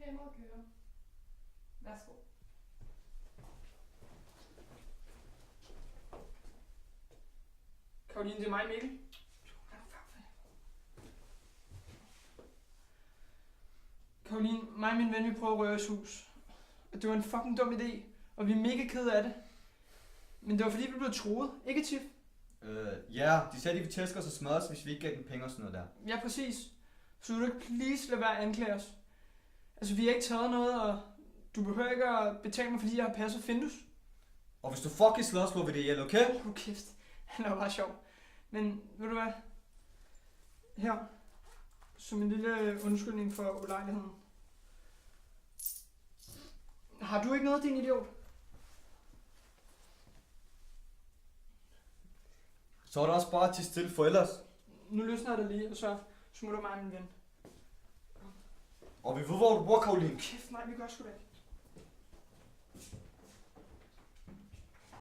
Kameraet kører. Værsgo. Karoline, det er mig, Mikkel. Karoline, mig og min ven, vi prøver at røre os hus. Og det var en fucking dum idé, og vi er mega kede af det. Men det var fordi, vi blev troet, ikke Tiff? Ja, de sagde, de ville tæske os og smadre os, hvis vi ikke gav dem penge og sådan noget der. Ja, præcis. Så vil du ikke please lade være at anklage os? Altså, vi har ikke taget noget, og du behøver ikke at betale mig, fordi jeg har passet Findus. Og hvis du fucking slås, slår vi det ihjel, okay? Hold kæft, han er jo bare sjov. Men ved du hvad? Her, som en lille undskyldning for ulejligheden. Har du ikke noget, din idiot? Så er det også bare til stille for ellers. Nu løsner jeg dig lige, og så smutter mig og min ven. Og vi ved, hvor du bor, Karoline. Kæft, nej, vi gør sgu da ikke.